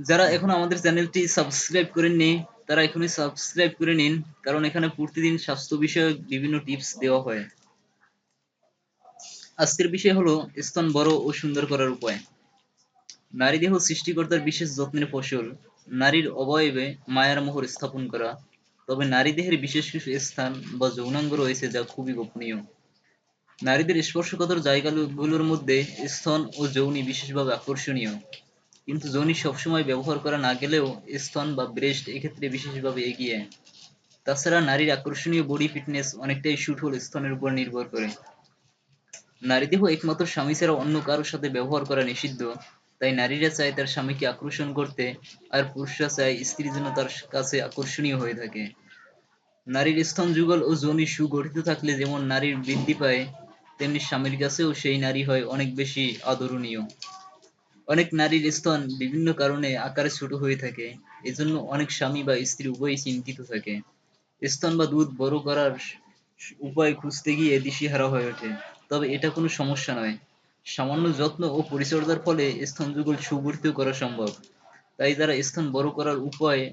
যারা এখনো আমাদের চ্যানেলটি সাবস্ক্রাইব করেননি তারা এখনই সাবস্ক্রাইব করে নিন, কারণ এখানে প্রতিদিন স্বাস্থ্য বিষয়ক বিভিন্ন টিপস দেওয়া হয়। আজকের বিষয় হলো স্তন বড় ও সুন্দর করার উপায়। নারী দেহ সৃষ্টিকর্তার বিশেষ যত্নের ফসল। নারীর অবয়বে মায়ার মোহর স্থাপন করা। তবে নারী দেহের বিশেষ কিছু স্থান বা যৌনাঙ্গ রয়েছে যা খুবই গোপনীয়। নারীদের স্পর্শকাতর জায়গাগুলোর মধ্যে স্তন ও যৌনি বিশেষভাবে আকর্ষণীয়, কিন্তু যৌনি সবসময় ব্যবহার করা না গেলেও স্তন বা ব্রেস্ট এক্ষেত্রে বিশেষভাবে এগিয়ে। তাছাড়া নারীর আকর্ষণীয় বডি ফিটনেস অনেকটাই সুঠল স্তনের উপর নির্ভর করে। নারীদেহ একমাত্র স্বামী ছাড়া অন্য কারো সাথে ব্যবহার করা নিষিদ্ধ, তাই নারীরা চায় তার স্বামীকে আকর্ষণ করতে, আর পুরুষরা চায় স্ত্রী যেন তার কাছে আকর্ষণীয় হয়ে থাকে। নারীর স্তন যুগল ও যোনি সুগঠিত থাকলে যেমন নারীর বৃদ্ধি পায়, তেমনি স্বামীর কাছেও সেই নারী হয় অনেক বেশি আদরণীয়। অনেক নারীর স্তন বিভিন্ন কারণে আকারে ছোট হয়ে থাকে, এজন্য অনেক স্বামী বা স্ত্রী উভয়ই চিন্তিত থাকে। স্তন বা দুধ বড় করার উপায় খুঁজতে গিয়ে দিশেহারা হয়ে ওঠে। তবে এটা কোনো সমস্যা নয়। সামান্য যত্ন ও পরিচর্যার ফলে স্তনযুগল সুগঠিত করা সম্ভব। তাই যারা স্তন বড় করার উপায়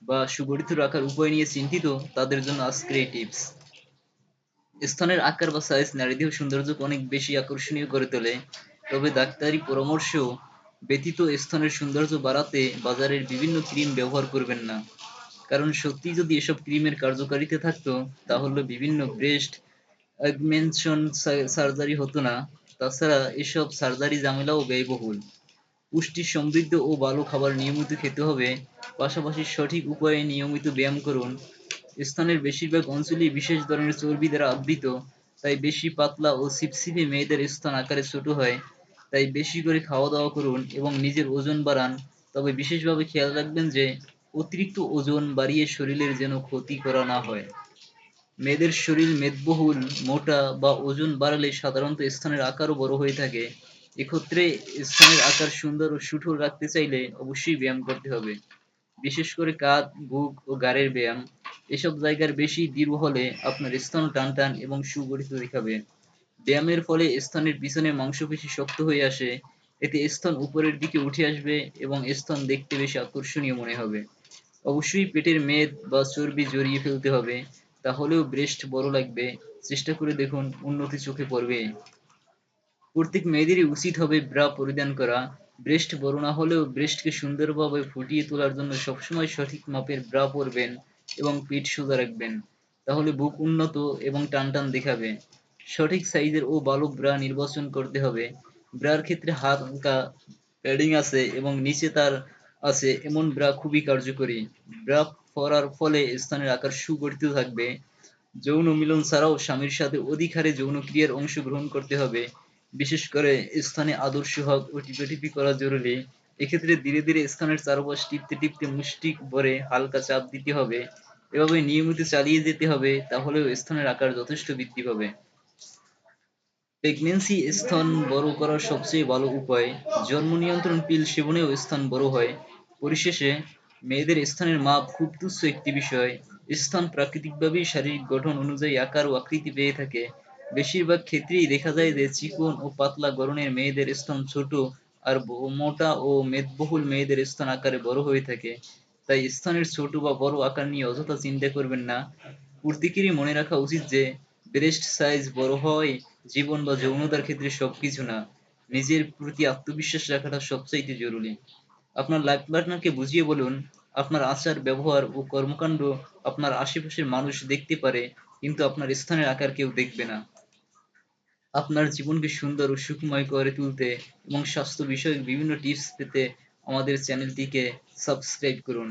বা সুগঠিত রাখার উপায় নিয়ে চিন্তিত, তাদের জন্য আজকের এই টিপস। স্তনের আকার বা সাইজ নারীদেহ সৌন্দর্যকে অনেক বেশি আকর্ষণীয় করে তোলে। তবে ডাক্তারি পরামর্শ ব্যতীত স্তনের সৌন্দর্য বাড়াতে বাজারের বিভিন্ন ক্রিম ব্যবহার করবেন না। কারণ সত্যিই যদি এসব ক্রিমের কার্যকারিতা থাকতো, তাহলে বিভিন্ন ব্রেস্ট অগমেন্টেশন সার্জারি হতো না। তাছাড়া এসব সার্জারি ঝামেলা ও ব্যয়বহুল। পুষ্টি সমৃদ্ধ ও ভালো খাবার নিয়মিত খেতে হবে, পাশাপাশি সঠিক উপায়ে নিয়মিত ব্যায়াম করুন। স্তনের বেশিরভাগ অঞ্চলই বিশেষ ধরনের চর্বি দ্বারা আবৃত, তাই বেশি পাতলা ও ছিপছিপে মেয়েদের স্তন আকারে ছোট হয়। তাই বেশি করে খাওয়া দাওয়া করুন এবং নিজের ওজন বাড়ান। তবে বিশেষভাবে খেয়াল রাখবেন যে অতিরিক্ত ওজন বাড়িয়ে শরীরের যেন ক্ষতি করা না হয়। মেয়েদের শরীর মেদবহুল, মোটা বা ওজন বাড়ালে সাধারণত স্তনের আকারও বড় হয়ে থাকে। এক্ষেত্রে স্তনের আকার সুন্দর ও সুঠোর রাখতে চাইলে অবশ্যই ব্যায়াম করতে হবে। বিশেষ করে কাঁধ, বুক ও ঘাড়ের ব্যায়াম। এসব জায়গার বেশি দৃঢ় হলে আপনার স্তন টানটান এবং সুগঠিত দেখাবে। ব্যায়ামের ফলে স্তনের পিছনের মাংসপেশি শক্ত হয়ে আসে। এতে স্তন উপরের দিকে উঠে আসবে এবং স্তন দেখতে বেশি আকর্ষণীয় মনে হবে। অবশ্যই পেটের মেদ বা চর্বি জড়িয়ে ফেলতে হবে, তাহলেও ব্রেস্ট বড় লাগবে। চেষ্টা করে দেখুন, উন্নতি চোখে পড়বে। প্রত্যেক মেয়েদেরই উচিত হবে ব্রা পরিধান করা। ব্রেস্ট বড় না হলেও ব্রেস্টকে সুন্দরভাবে ফুটিয়ে তোলার জন্য সবসময় সঠিক মাপের ব্রা পরবেন এবং পিঠ সোজা রাখবেন। তাহলে বুক উন্নত এবং টানটান দেখাবে। সঠিক সাইজের ও ভালো ব্রা নির্বাচন করতে হবে। ব্রার ক্ষেত্রে হালকা প্যাডিং আছে এবং নিচে তার আছে এমন ব্রা খুবই কার্যকরী। ব্রা পরার ফলে স্তনের আকার সুগঠিত থাকবে। যৌন মিলন ছাড়াও স্বামীর সাথে অধিক হারে যৌন ক্রিয়ার অংশগ্রহণ করতে হবে। বিশেষ করে স্থানে আদর্শ হক ও টিপাটিপি করা জরুরি। এক্ষেত্রে ধীরে ধীরে স্থানের চারপাশ টিপতে টিপতে মুষ্টি ভরে হালকা চাপ দিতে হবে। এভাবে নিয়মিত চালিয়ে যেতে হবে, তাহলেও স্থানের আকার যথেষ্ট বৃদ্ধি পাবে। প্রেগন্যান্সি স্তন বড় করার সবচেয়ে ভালো উপায়। জন্ম নিয়ন্ত্রণ পিল সেবনেও স্তন বড় হয়। পরিশেষে, মেয়েদের স্তনের মাপ খুব তুচ্ছ একটি বিষয়। স্তন প্রাকৃতিকভাবেই শারীরিক গঠন অনুযায়ী আকার ও আকৃতি পেয়ে থাকে। বেশিরভাগ ক্ষেত্রেই দেখা যায় যে চিকন ও পাতলা গড়নের মেয়েদের স্তন ছোট, আর মোটা ও মেদবহুল মেয়েদের স্তন আকারে বড় হয়ে থাকে। তাই স্তনের ছোট বা বড় আকার নিয়ে অযথা চিন্তা করবেন না। প্রত্যেকেরই মনে রাখা উচিত যে ব্রেস্ট সাইজ বড় হওয়াই জীবন বা যৌনতার ক্ষেত্রে সবকিছু না। নিজের প্রতি আত্মবিশ্বাস রাখাটা সবচাইতে জরুরি। আপনার লাইফ পার্টনারকে বুঝিয়ে বলুন, আপনার আচার ব্যবহার ও কর্মকাণ্ড আপনার আশেপাশের মানুষ দেখতে পারে, কিন্তু আপনার স্থানের আকার কেউ দেখবে না। আপনার জীবনকে সুন্দর ও সুখময় করে তুলতে এবং স্বাস্থ্য বিষয়ক বিভিন্ন টিপস পেতে আমাদের চ্যানেলটিকে সাবস্ক্রাইব করুন।